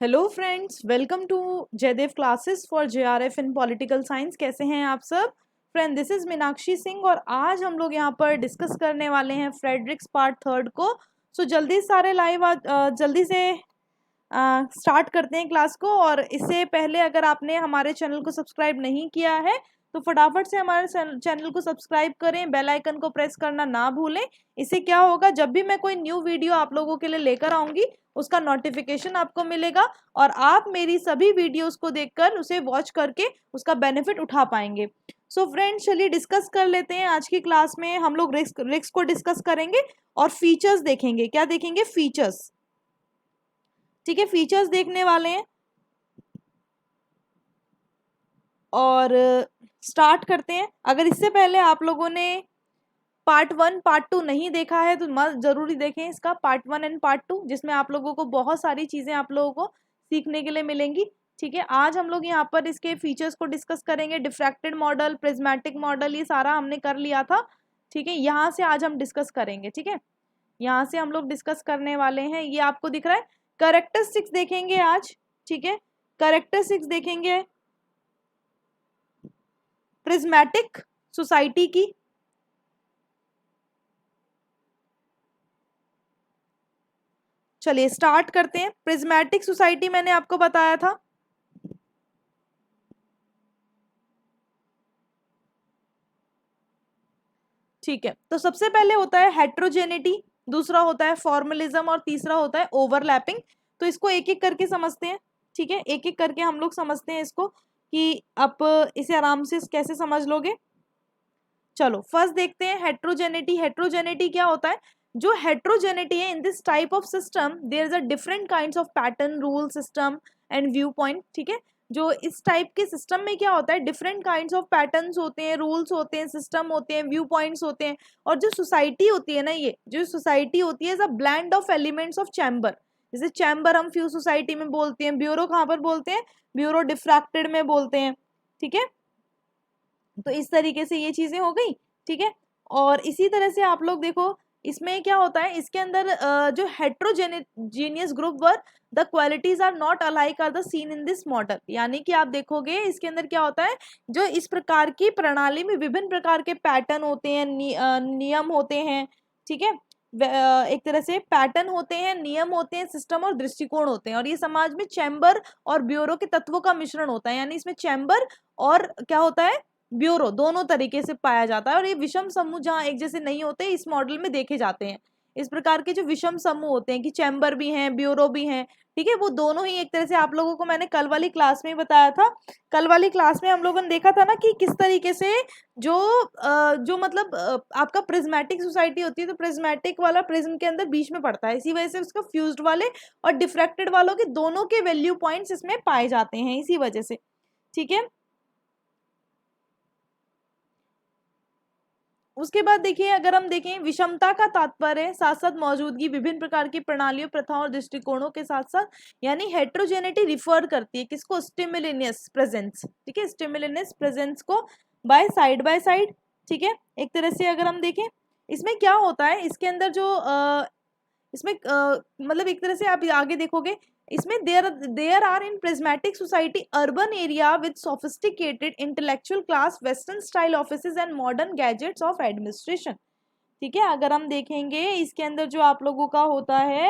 Hello friends, welcome to Jaidev classes for JRF in political science. कैसे हैं आप सब? Friend, this is Meenakshi Singh और आज हम लोग यहाँ पर डिस्कस करने वाले हैं फ्रेडरिक्स पार्ट थर्ड को। सो जल्दी सारे लाइव जल्दी से स्टार्ट करते हैं क्लास को। और इससे पहले अगर आपने हमारे चैनल को सब्सक्राइब नहीं किया है तो फटाफट से हमारे चैनल को सब्सक्राइब करें, बेल आइकन को प्रेस करना ना भूलें। इससे क्या होगा, जब भी मैं कोई न्यू वीडियो आप लोगों के लिए लेकर आऊंगी उसका नोटिफिकेशन आपको मिलेगा और आप मेरी सभी वीडियोस को देखकर उसे वॉच करके उसका बेनिफिट उठा पाएंगे। सो फ्रेंड्स, चलिए डिस्कस कर लेते हैं। आज की क्लास में हम लोग रिस्क को डिस्कस करेंगे और फीचर्स देखेंगे। क्या देखेंगे? फीचर्स। ठीक है, फीचर्स देखने वाले हैं और स्टार्ट करते हैं। अगर इससे पहले आप लोगों ने पार्ट 1 पार्ट 2 नहीं देखा है तो मस्त जरूरी देखें इसका पार्ट 1 एंड पार्ट 2, जिसमें आप लोगों को बहुत सारी चीजें आप लोगों को सीखने के लिए मिलेंगी। ठीक है, आज हम लोग यहाँ पर इसके फीचर्स को डिस्कस करेंगे। डिफ्रैक्टेड मॉडल, प्रिज्मेटिक मॉडल, ये सारा हमने कर लिया था। ठीक है, यहाँ से आज हम डिस्कस करेंगे। ठीक है, यहाँ से हम लोग डिस्कस करने वाले हैं। ये आपको दिख रहा है, कैरेक्टरिस्टिक्स देखेंगे आज। ठीक है, कैरेक्टरिस्टिक्स देखेंगे प्रिज्मेटिक सोसाइटी की। चलिए स्टार्ट करते हैं। प्रिज्मेटिक सोसाइटी मैंने आपको बताया था। ठीक है, तो सबसे पहले होता है हेट्रोजेनिटी, दूसरा होता है फॉर्मलिज्म और तीसरा होता है ओवरलैपिंग। तो इसको एक एक करके समझते हैं। ठीक है, एक एक करके हम लोग समझते हैं इसको कि आप इसे आराम से कैसे समझ लोगे। चलो फर्स्ट देखते हैं हेट्रोजेनिटी। हेट्रोजेनिटी क्या होता है? जो हेट्रोजेनिटी है, in this type of system there is a different kinds of pattern, rule, system and view point. ठीक है, जो इस टाइप के सिस्टम में क्या होता है, डिफरेंट काइंड्स ऑफ पैटर्न्स होते हैं, रूल्स होते हैं, सिस्टम होते हैं, व्यू पॉइंट्स होते हैं। और जो सोसाइटी होती है ना, ये जो सोसाइटी होती है is a blend of elements of chamber. जैसे चैम्बर हम फ्यू सोसाइटी में बोलते हैं, ब्यूरो कहाँ पर बोलते हैं? ब्यूरो डिफ्रैक्टेड में बोलते हैं। ठीक है, तो इस तरीके से ये चीजें हो गई। ठीक है, और इसी तरह से आप लोग देखो इसमें क्या होता है, इसके अंदर जो heterogeneous group where the qualities are not alike are the seen in this model. यानी कि आप देखोगे इसके अंदर क्या होता है, जो इस प्रकार की प्रणाली में विभिन्न प्रकार के पैटर्न होते हैं, नियम होते हैं। ठीक है, एक तरह से पैटर्न होते हैं, नियम होते हैं, सिस्टम और दृष्टिकोण होते हैं। और ये समाज में चैम्बर और ब्यूरो के तत्वों का मिश्रण होता है। यानी इसमें चैम्बर और क्या होता है, ब्यूरो, दोनों तरीके से पाया जाता है। और ये विषम समूह जहाँ एक जैसे नहीं होते इस मॉडल में देखे जाते हैं। इस प्रकार के जो विषम समूह होते हैं कि चैम्बर भी हैं, ब्यूरो भी हैं। ठीक है, वो दोनों ही एक तरह से आप लोगों को मैंने कल वाली क्लास में बताया था। कल वाली क्लास में हम लोगों ने देखा था ना कि किस तरीके से जो जो मतलब आपका प्रिज्मेटिक सोसाइटी होती है, तो प्रिज्मेटिक वाला प्रिज्म के अंदर बीच में पड़ता है, इसी वजह से उसका फ्यूज्ड वाले और डिफ्रैक्टेड वालों के दोनों के वैल्यू पॉइंट्स इसमें पाए जाते हैं, इसी वजह से। ठीक है, उसके बाद देखिए, अगर हम देखें विषमता का तात्पर्य साथ साथ मौजूदगी विभिन्न प्रकार की प्रणालियों, प्रथाओं और दृष्टिकोणों के साथ साथ, यानी हेट्रोजेनिटी रिफर करती है किसको? स्टिमुलेनियस प्रेजेंस। ठीक है, स्टिमुलेनियस प्रेजेंस को बाय साइड। ठीक है, एक तरह से अगर हम देखें इसमें क्या होता है, इसके अंदर जो इसमें मतलब एक तरह से आप आगे देखोगे इसमें there are in prismatic society urban area with sophisticated intellectual class, western style offices and modern gadgets of administration. ठीक है, अगर हम देखेंगे इसके अंदर जो आप लोगों का होता है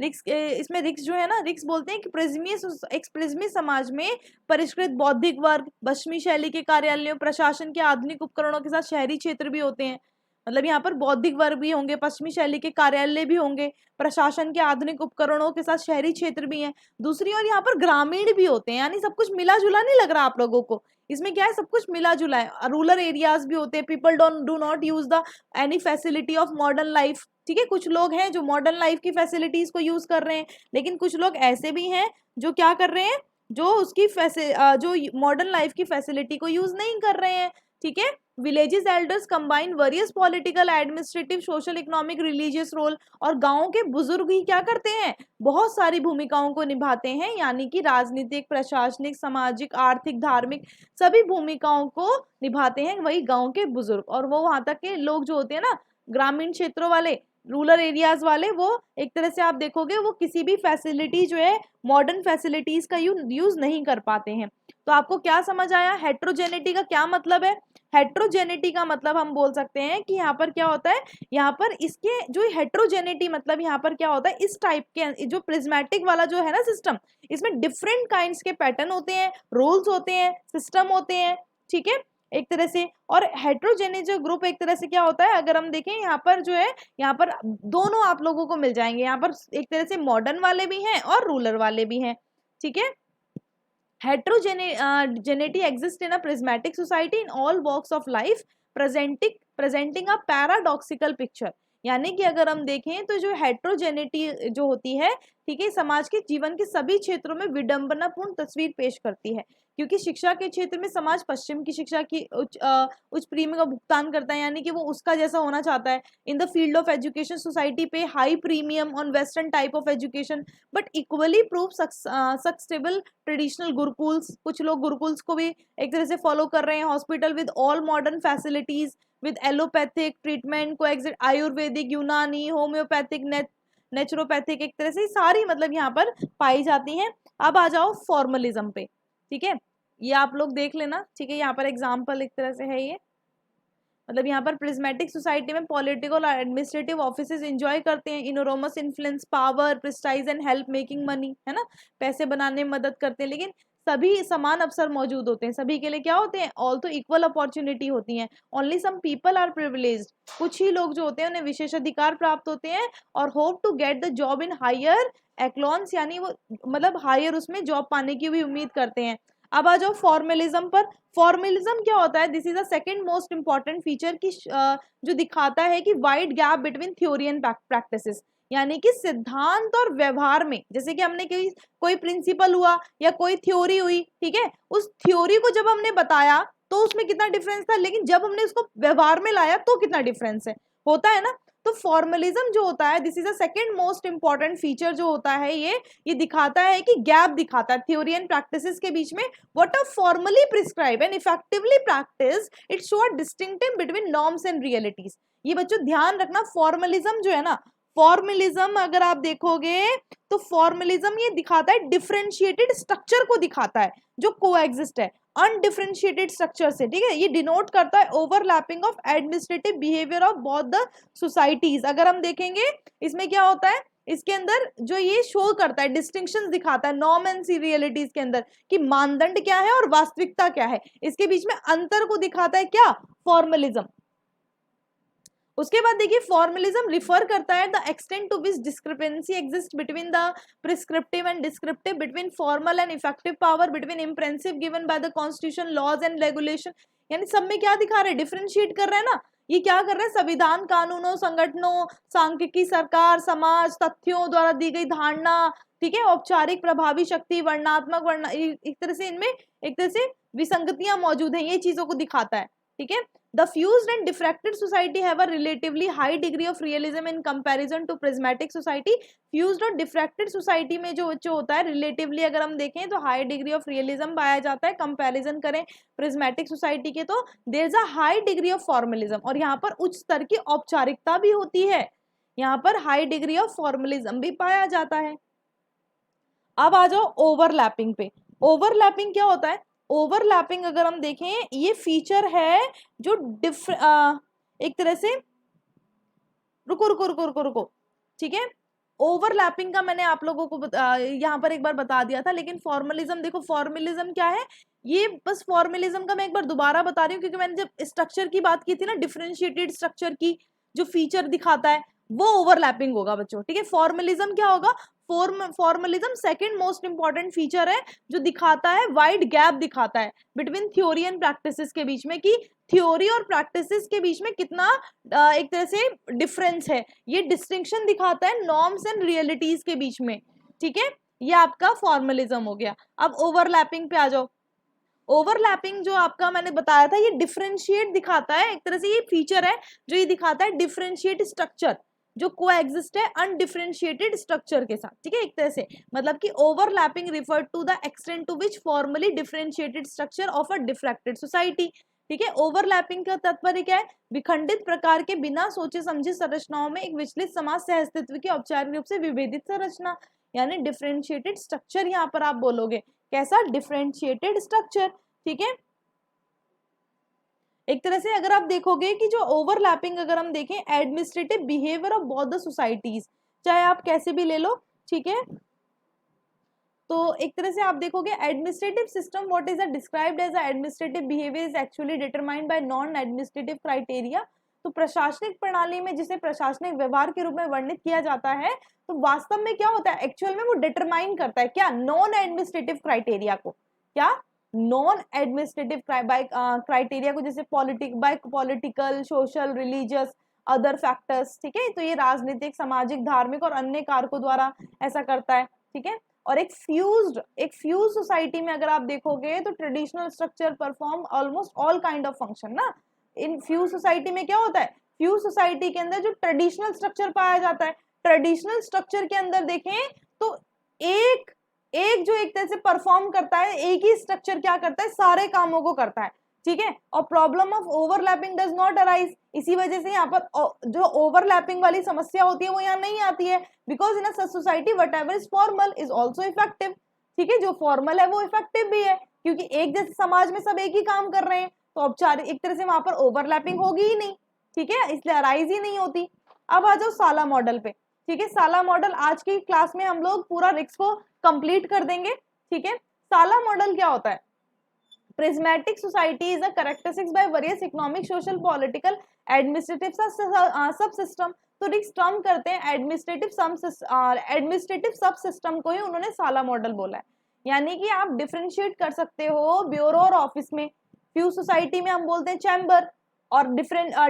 रिक्स, इसमें रिक्स जो है ना, रिक्स बोलते हैं कि प्रिज्मी समाज में परिष्कृत बौद्धिक वर्ग, पश्चिमी शैली के कार्यालयों, प्रशासन के आधुनिक उपकरणों के साथ शहरी क्षेत्र भी होते हैं। मतलब यहाँ पर बौद्धिक वर्ग भी होंगे, पश्चिमी शैली के कार्यालय भी होंगे, प्रशासन के आधुनिक उपकरणों के साथ शहरी क्षेत्र भी हैं। दूसरी ओर यहाँ पर ग्रामीण भी होते हैं, यानी सब कुछ मिला जुला नहीं लग रहा आप लोगों को? इसमें क्या है, सब कुछ मिला जुला है। रूरल एरियाज भी होते हैं, people do not use the any facility of modern life. ठीक है, कुछ लोग हैं जो मॉडर्न लाइफ की फैसिलिटीज को यूज कर रहे हैं, लेकिन कुछ लोग ऐसे भी हैं जो क्या कर रहे हैं, जो उसकी जो मॉडर्न लाइफ की फैसिलिटी को यूज नहीं कर रहे हैं। ठीक है, villages elders combine various political, administrative, social, economic, religious role. और गांव के बुजुर्ग ही क्या करते हैं, बहुत सारी भूमिकाओं को निभाते हैं, यानी कि राजनीतिक, प्रशासनिक, सामाजिक, आर्थिक, धार्मिक सभी भूमिकाओं को निभाते हैं वही गांव के बुजुर्ग। और वो वहां तक के लोग जो होते हैं ना, ग्रामीण क्षेत्रों वाले, रूरल एरियाज वाले वो एक तरह से आप देखोगे वो किसी भी फैसिलिटी जो है मॉडर्न फैसिलिटीज का यूज नहीं कर पाते हैं। तो आपको क्या समझ आया हेट्रोजेनिटी का क्या मतलब है? हेट्रोजेनिटी का मतलब हम बोल सकते हैं कि यहाँ पर क्या होता है, यहाँ पर इसके जो हेट्रोजेनिटी मतलब यहाँ पर क्या होता है, इस टाइप के जो प्रिज्मेटिक वाला जो है ना सिस्टम, इसमें डिफरेंट काइंड्स के पैटर्न होते हैं, रूल्स होते हैं, सिस्टम होते हैं, ठीक है एक तरह से। और हेट्रोजेनिक जो ग्रुप एक तरह से क्या होता है, अगर हम देखें यहाँ पर जो है, यहाँ पर दोनों आप लोगों को मिल जाएंगे, यहाँ पर एक तरह से मॉडर्न वाले भी हैं और रूरल वाले भी हैं, ठीक है। Heterogeneity exists in a prismatic society in all walks of life, presenting a paradoxical picture। यानी कि अगर हम देखें तो जो हेट्रोजेनिटी जो होती है, ठीक है, समाज के जीवन के सभी क्षेत्रों में विडंबनापूर्ण तस्वीर पेश करती है। क्योंकि शिक्षा के क्षेत्र में समाज पश्चिम की शिक्षा की उच्च प्रीमियम का भुगतान करता है, यानी कि वो उसका जैसा होना चाहता है। In the field of education society पे high premium on western type of education, but equally prove successible traditional gurukuls. कुछ लोग गुरुकुल्स को भी एक तरह से फॉलो कर रहे हैं। Hospital with all modern facilities with allopathic treatment, coexist Ayurvedic, यूनानी, होम्योपैथिक, नेचुरोपैथिक, एक तरह से सारी मतलब यहाँ पर पाई जाती हैं। अब आ जाओ फॉर्मलिज्म पे, ठीक है, ये आप लोग देख लेना, ठीक है। यहाँ पर एग्जाम्पल एक तरह से है ये, मतलब यहाँ पर प्रिज्मेटिक सोसाइटी में पॉलिटिकल और एडमिनिस्ट्रेटिव ऑफिसेज एंजॉय करते हैं enormous influence, power, prestige and help making money, है ना, पैसे बनाने में मदद करते हैं। लेकिन सभी समान अवसर मौजूद होते हैं, सभी के लिए क्या होते हैं, ऑल तो इक्वल अपॉर्चुनिटी होती हैं। Only some people are privileged, कुछ ही लोग जो होते हैं उन्हें विशेष अधिकार प्राप्त होते हैं और hope to get the job in higher echelons, यानी वो मतलब हायर उसमें जॉब पाने की भी उम्मीद करते हैं। अब आ जाओ फॉर्मलिज्म पर। फॉर्मलिज्म क्या होता है, this is the second most important feature की जो दिखाता है कि wide gap between theory and practices, यानी कि सिद्धांत और व्यवहार में, जैसे कि हमने कोई प्रिंसिपल हुआ या कोई थ्योरी हुई, ठीक है, उस थ्योरी को जब हमने बताया तो उसमें कितना डिफरेंस था, लेकिन जब हमने उसको व्यवहार में लाया तो कितना डिफरेंस है, होता है ना। तो फॉर्मलिज्म जो होता है, this is a second most important feature जो होता है, ये दिखाता है कि गैप दिखाता है थ्योरी एंड प्रैक्टिसेस के बीच में। What are formally prescribe and effectively practice, it show a distinctive between norms and realities. ये बच्चों ध्यान रखना, फॉर्मलिज्म जो है ना, फॉर्मलिज्म अगर आप देखोगे तो फॉर्मलिज्म ये दिखाता है डिफरेंशिएटेड स्ट्रक्चर को दिखाता है जो कोएग्जिस्ट है अनडिफरेंशिएटेड स्ट्रक्चर से, ठीक है। ये डिनोट करता है overlapping of administrative behaviour of both the societies. अगर हम देखेंगे इसमें क्या होता है, इसके अंदर जो ये शो करता है, डिस्टिंक्शन दिखाता है नॉर्म एंड रियलिटीज के अंदर कि मानदंड क्या है और वास्तविकता क्या है, इसके बीच में अंतर को दिखाता है क्या, फॉर्मलिज्म। उसके बाद देखिए फॉर्मलिज्म रिफर करता है the extent to which discrepancy exist between the prescriptive and descriptive, between formal and effective power, between impressive given by the constitution, laws and regulation. यानी सब में क्या दिखा रहे हैं, डिफरेंशिएट कर रहे हैं ना, ये क्या कर रहे हैं, संविधान, कानूनों, संगठनों, सांख्यिकी, सरकार, समाज, तथ्यों द्वारा दी गई धारणा, ठीक है, औपचारिक, प्रभावी शक्ति, वर्णात्मक, एक तरह से इनमें एक तरह से विसंगतियां मौजूद हैं, ये चीजों को दिखाता है, ठीक है। The fused and diffracted society have a relatively high degree of realism in comparison to prismatic society। Fused और diffracted society में जो होता है relatively अगर हम देखें तो high degree of realism पाया जाता है, comparison करें prismatic society के तो there is a high degree of formalism, और यहाँ पर उच्च स्तर की औपचारिकता भी होती है, यहाँ पर high degree of formalism भी पाया जाता है। अब आ जाओ ओवरलैपिंग पे। ओवरलैपिंग क्या होता है, ओवरलैपिंग अगर हम देखें ये फीचर है जो एक तरह से रुको, ठीक है, ओवरलैपिंग का मैंने आप लोगों को यहाँ पर एक बार बता दिया था, लेकिन फॉर्मलिज्म देखो, फॉर्मलिज्म क्या है, ये बस फॉर्मलिज्म का मैं एक बार दोबारा बता रही हूँ क्योंकि मैंने जब स्ट्रक्चर की बात की थी ना, डिफरेंशिएटेड स्ट्रक्चर की जो फीचर दिखाता है वो ओवरलैपिंग होगा बच्चों, ठीक है। फॉर्मलिज्म क्या होगा, formalism second most important feature है जो दिखाता है वाइड गैप दिखाता है बिटवीन थ्योरी एंड प्रैक्टिसेस के बीच में, कि थ्योरी और प्रैक्टिसेस के बीच में कितना एक तरह से डिफरेंस है, ये डिस्टिंक्शन दिखाता है नॉर्म्स एंड रियलिटीज के बीच में, ठीक है। ये आपका फॉर्मलिज्म हो गया। अब ओवरलैपिंग पे आ जाओ। ओवरलैपिंग जो आपका मैंने बताया था ये डिफरेंशिएट दिखाता है, एक तरह से ये फीचर है जो ये दिखाता है डिफरेंशिएट स्ट्रक्चर जो कोएग्जिस्ट है अनडिफरेंशिएटेड स्ट्रक्चर के साथ, ठीक है, एक तरह से मतलब कि overlapping refer to the extent to which formally differentiated structure of a diffracted society, ठीक है। ओवरलैपिंग का तात्पर्य क्या है? विखंडित प्रकार के बिना सोचे समझे संरचनाओं में एक विचलित समाज सह अस्तित्व की औपचारिक रूप से विभेदित संरचना, यानी डिफरेंशिएटेड स्ट्रक्चर यहाँ पर आप बोलोगे। कैसा? Differentiated structure. ठीक है। एक तरह से अगर आप देखोगे कि जो ओवरलैपिंग अगर हम देखें, administrative behaviour of both the societies, चाहे आप कैसे भी ले लो, ठीक है। तो एक तरह से आप देखोगे administrative system what is described as administrative behaviour is actually determined by non administrative criteria. तो प्रशासनिक प्रणाली में जिसे प्रशासनिक व्यवहार के रूप में वर्णित किया जाता है, तो वास्तव में क्या होता है? एक्चुअल में वो डिटरमाइन करता है क्या? नॉन एडमिनिस्ट्रेटिव क्राइटेरिया को। क्या? नॉन एडमिनिस्ट्रेटिव क्राइटेरिया को, जैसे political, social, religious, other factors. ठीक है। तो ये राजनीतिक, सामाजिक, धार्मिक और अन्य कारकों द्वारा ऐसा करता है। ठीक है। और एक फ्यूज सोसाइटी में अगर आप देखोगे तो traditional structure perform almost all kind of function ना। इन फ्यूज सोसाइटी में क्या होता है? फ्यूज सोसाइटी के अंदर जो ट्रेडिशनल स्ट्रक्चर पाया जाता है, ट्रेडिशनल स्ट्रक्चर के अंदर देखें तो एक जो एक तरह से परफॉर्म करता है, एक ही स्ट्रक्चर क्या करता है? सारे कामों को करता है। ठीक है। और problem of overlapping does not arise, इसी वजह से यहाँ पर जो ओवरलैपिंग वाली समस्या होती है वो यहाँ नहीं आती है, because in a such society whatever is formal is also effective. ठीक है। जो फॉर्मल है वो इफेक्टिव भी है, क्योंकि एक जैसे समाज में सब एक ही काम कर रहे हैं, तो औपचारिक एक तरह से वहां पर ओवरलैपिंग होगी ही नहीं। ठीक है। इसलिए अराइज ही नहीं होती। अब आ जाओ साला मॉडल पे। ठीक है। साला मॉडल आज की क्लास में हम लोग पूरा रिक्स को कंप्लीट कर देंगे। ठीक है। साला मॉडल क्या होता है? Prismatic society is a characteristics by various economic, social, political, administrative subsystem। तो रिक्स टर्म करते हैं एडमिनिस्ट्रेटिव सब सिस्टम को ही उन्होंने साला मॉडल बोला है। यानी कि आप डिफरेंशिएट कर सकते हो ब्यूरो और ऑफिस में। फ्यूज सोसाइटी में हम बोलते हैं चैम्बर, और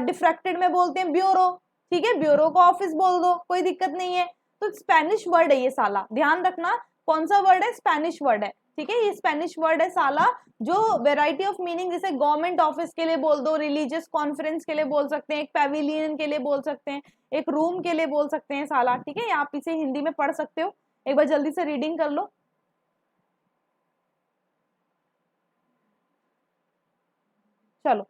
डिफ्रैक्टेड में बोलते हैं ब्यूरो। ठीक है। ब्यूरो को ऑफिस बोल दो, कोई दिक्कत नहीं है। तो स्पेनिश वर्ड है ये साला, ध्यान रखना। कौन सा वर्ड है? स्पेनिश वर्ड है। ठीक है। ये स्पेनिश वर्ड है साला, जो वेराइटी ऑफ मीनिंग, जैसे गवर्नमेंट ऑफिस के लिए बोल दो, रिलीजियस कॉन्फ्रेंस के लिए बोल सकते हैं, एक पैविलियन के लिए बोल सकते हैं, एक रूम के लिए बोल सकते हैं साला। ठीक है। आप इसे हिंदी में पढ़ सकते हो, एक बार जल्दी से रीडिंग कर लो। चलो,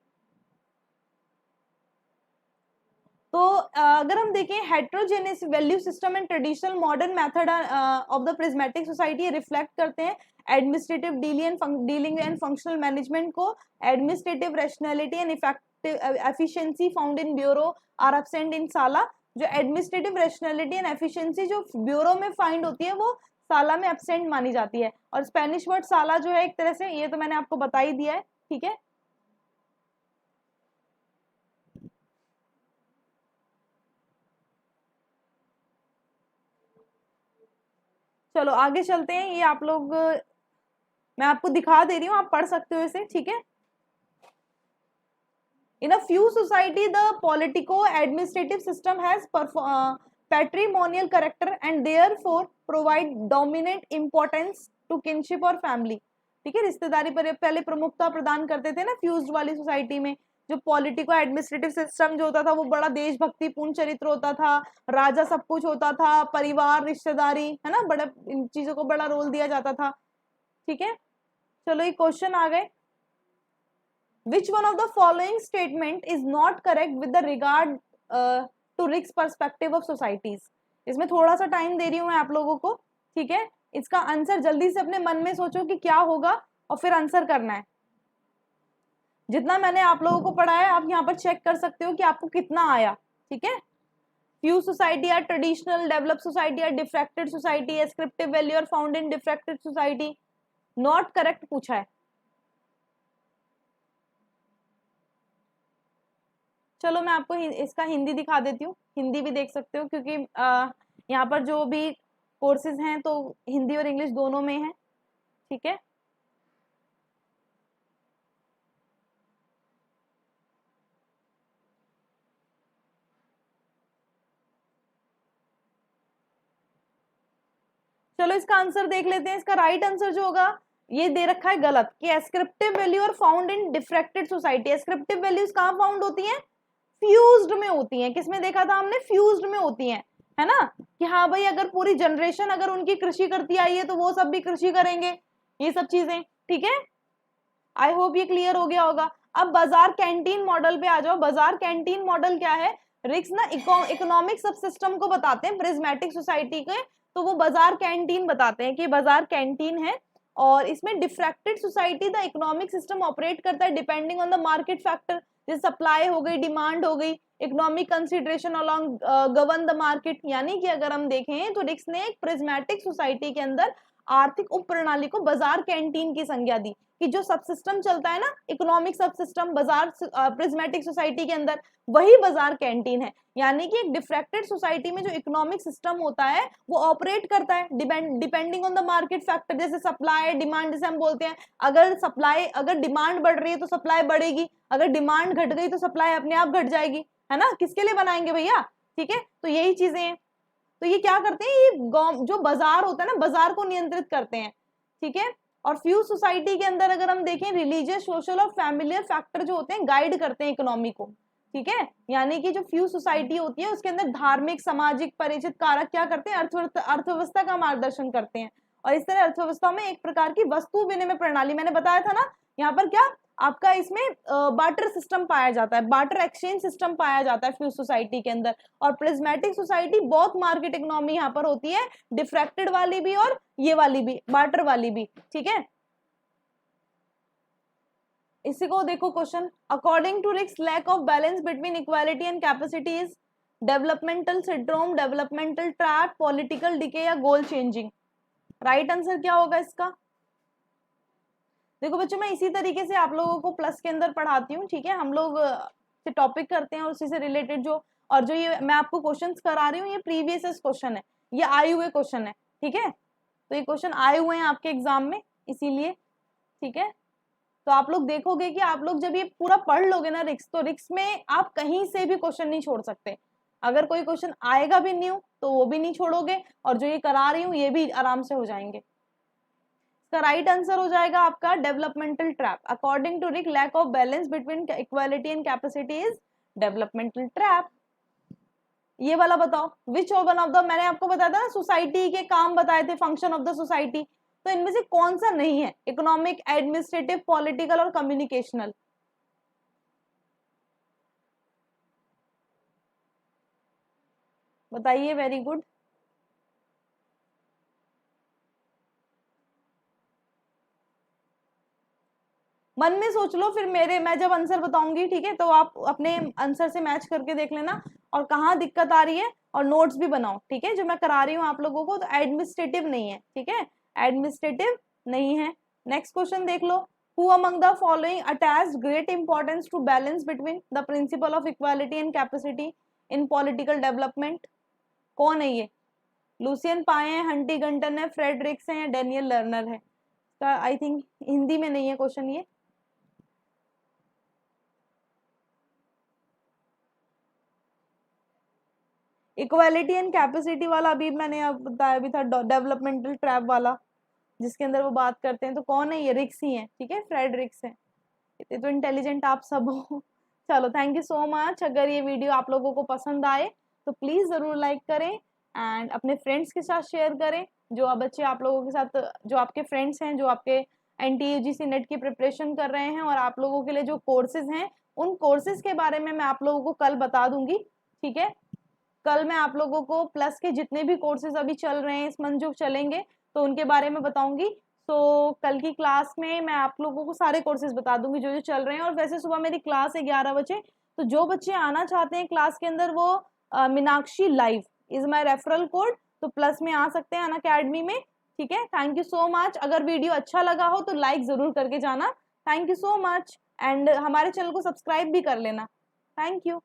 तो अगर हम देखें heterogeneous value system and traditional modern method of the prismatic society reflect करते हैं administrative dealing and functional management को। Administrative rationality and efficiency found in bureau are absent in sala. जो एडमिनिस्ट्रेटिव रैशनैलिटी एंड एफिशिएंसी जो bureau में find होती है वो साला में एब्सेंट मानी जाती है। और स्पेनिश वर्ड साला जो है एक तरह से, ये तो मैंने आपको बता ही दिया है। ठीक है। चलो आगे चलते हैं। ये आप लोग, मैं आपको दिखा दे रही हूँ, आप पढ़ सकते हो इसे। ठीक है। In a few society, the politico-administrative system has patrimonial character and therefore provide dominant importance to kinship और family। ठीक है। रिश्तेदारी पर पहले प्रमुखता प्रदान करते थे ना फ्यूज्ड वाली सोसाइटी में। जो पॉलिटिको एडमिनिस्ट्रेटिव सिस्टम जो होता था वो बड़ा देशभक्ति पूर्ण चरित्र होता था, राजा सब कुछ होता था, परिवार, रिश्तेदारी, है ना, बड़ा इन चीजों को बड़ा रोल दिया जाता था। ठीक है। चलो ये क्वेश्चन आ गए। Which one of the following statement is not correct with the regard to risk perspective of societies? इसमें थोड़ा सा टाइम दे रही हूँ मैं आप लोगों को। ठीक है। इसका आंसर जल्दी से अपने मन में सोचो कि क्या होगा और फिर आंसर करना है। जितना मैंने आप लोगों को पढ़ाया आप यहाँ पर चेक कर सकते हो कि आपको कितना आया। ठीक है। Few society are traditional, develop society are diffracted society, ascriptive value are found in diffracted society. Not correct पूछा है। चलो मैं आपको इसका हिंदी दिखा देती हूँ, हिंदी भी देख सकते हो, क्योंकि यहाँ पर जो भी कोर्सेज हैं तो हिंदी और इंग्लिश दोनों में है। ठीक है। चलो इसका आंसर देख लेते हैं। इसका राइट आंसर जो होगा ये दे रखा है गलत, कि ascriptive value are found in diffracted society. Ascriptive values कहाँ फाउंड होती हैं? फ्यूज्ड में होती हैं। किसमें देखा था हमने? फ्यूज्ड में होती हैं, है ना, कि हाँ भाई अगर पूरी जनरेशन अगर उनकी कृषि करती आई है तो वो सब भी कृषि करेंगे, ये सब चीजें। ठीक है। आई होप ये क्लियर हो गया होगा। अब बाजार कैंटीन मॉडल पे आ जाओ। बाजार कैंटीन मॉडल क्या है, रिक्स ना इकोनॉमिक सब सिस्टम को बताते हैं प्रिज्मेटिक सोसाइटी के, तो वो बाजार कैंटीन बताते हैं कि बाजार कैंटीन है और इसमें diffracted society the economic system operate करता है depending on the market factor, जैसे सप्लाई हो गई, डिमांड हो गई, economic consideration along govern the market. यानी कि अगर हम देखें तो रिक्स ने एक प्रिज्मेटिक सोसाइटी के अंदर आर्थिक उप प्रणाली को बाजार कैंटीन की संज्ञा दी कि जो सब सिस्टम चलता है ना, इकोनॉमिक सब सिस्टम बाजार प्रिज्मेटिक सोसाइटी के अंदर, वही बाजार कैंटीन है। यानी कि एक डिफ्रैक्टेड सोसाइटी में जो इकोनॉमिक सिस्टम होता है वो ऑपरेट करता है depending on the market factor, जैसे सप्लाई डिमांड, जैसे हम बोलते हैं अगर डिमांड बढ़ रही है तो सप्लाई बढ़ेगी, अगर डिमांड घट गई तो सप्लाई अपने आप घट जाएगी, है ना। किसके लिए बनाएंगे भैया, ठीक है। तो यही चीजें हैं। तो ये क्या करते हैं, ये जो बाजार होता है ना, बाजार को नियंत्रित करते हैं, ठीक है। और फ्यू सोसाइटी के अंदर अगर हम देखें, रिलीजियस, सोशल और फैमिलियर फैक्टर जो होते हैं गाइड करते हैं इकोनॉमी को, ठीक है। यानी कि जो फ्यू सोसाइटी होती है उसके अंदर धार्मिक, सामाजिक, परिचित कारक क्या करते हैं, अर्थव्यवस्था का मार्गदर्शन करते हैं। और इस तरह अर्थव्यवस्था में एक प्रकार की वस्तु विनिमय प्रणाली, मैंने बताया था ना, यहाँ पर क्या आपका इसमें बार्टर सिस्टम पाया जाता है, बार्टर एक्सचेंज सिस्टम पाया जाता है फ्यू सोसाइटी के अंदर। और प्रिज्मेटिक सोसाइटी बहुत मार्केट इकोनॉमी यहाँ पर होती है, डिफ्रैक्टेड वाली भी और ये वाली भी, बार्टर वाली भी, ठीक है। इसी को देखो question, according to Riggs lack of balance between equality and capacity is developmental syndrome, developmental trap, political decay या गोल चेंजिंग। राइट आंसर क्या होगा इसका। देखो बच्चों, मैं इसी तरीके से आप लोगों को प्लस के अंदर पढ़ाती हूँ, ठीक है। हम लोग से टॉपिक करते हैं और उसी से रिलेटेड जो, और जो ये मैं आपको क्वेश्चंस करा रही हूँ ये प्रीवियस क्वेश्चन है, ये आए हुए क्वेश्चन है, ठीक है। तो ये क्वेश्चन आए हुए हैं आपके एग्जाम में, इसीलिए, ठीक है। तो आप लोग देखोगे कि आप लोग जब ये पूरा पढ़ लोगे ना रिक्स, तो रिक्स में आप कहीं से भी क्वेश्चन नहीं छोड़ सकते। अगर कोई क्वेश्चन आएगा भी न्यू तो वो भी नहीं छोड़ोगे, और जो ये करा रही हूँ ये भी आराम से हो जाएंगे। इसका राइट आंसर हो जाएगा आपका developmental trap. According to Riggs, lack of balance between equality and capacity is developmental trap. ये वाला बताओ, विच वन ऑफ द, मैंने आपको बताया था ना सोसाइटी के काम बताए थे, फंक्शन ऑफ द सोसाइटी, तो इनमें से कौन सा नहीं है, इकोनॉमिक, एडमिनिस्ट्रेटिव, पॉलिटिकल और कम्युनिकेशनल। बताइए, वेरी गुड। मन में सोच लो, फिर मैं जब आंसर बताऊंगी, ठीक है, तो आप अपने आंसर से मैच करके देख लेना और कहाँ दिक्कत आ रही है, और नोट्स भी बनाओ, ठीक है। जो मैं करा रही हूँ आप लोगों को, तो एडमिनिस्ट्रेटिव नहीं है, ठीक है, एडमिनिस्ट्रेटिव नहीं है। नेक्स्ट क्वेश्चन देख लो, who among the following attached great importance to balance between the principle of equality and capacity in political development. कौन है ये, लुसियन पाए हैं, हंटी गंटन है, फ्रेडरिक्स है, डेनियल लर्नर है। आई थिंक हिंदी में नहीं है क्वेश्चन ये। इक्वालिटी एंड कैपेसिटी वाला अभी मैंने अब बताया भी था, डेवलपमेंटल ट्रैप वाला जिसके अंदर वो बात करते हैं, तो कौन है ये, रिक्स ही है, ठीक है, फ्रेडरिक्स है। इतने तो इंटेलिजेंट आप सब हो। चलो, थैंक यू सो मच। अगर ये वीडियो आप लोगों को पसंद आए तो प्लीज जरूर लाइक करें एंड अपने फ्रेंड्स के साथ शेयर करें, जो बच्चे आप लोगों के साथ, जो आपके फ्रेंड्स हैं, जो आपके NTUGC नेट की प्रिपरेशन कर रहे हैं, और आप लोगों के लिए जो कोर्सेज हैं, उन कोर्सेज के बारे में मैं आप लोगों को कल बता दूंगी, ठीक है। कल मैं आप लोगों को प्लस के जितने भी कोर्सेज अभी चल रहे हैं, इस मंथ जो चलेंगे, तो उनके बारे में बताऊंगी। तो कल की क्लास में मैं आप लोगों को सारे कोर्सेज बता दूंगी जो जो चल रहे हैं। और वैसे सुबह मेरी क्लास है 11 बजे, तो जो बच्चे आना चाहते हैं क्लास के अंदर, वो Meenakshi live is my referral code, तो प्लस में आ सकते हैं अनअकैडमी में, ठीक है। Thank you so much. अगर वीडियो अच्छा लगा हो तो लाइक जरूर करके जाना। Thank you so much, and हमारे चैनल को सब्सक्राइब भी कर लेना। Thank you.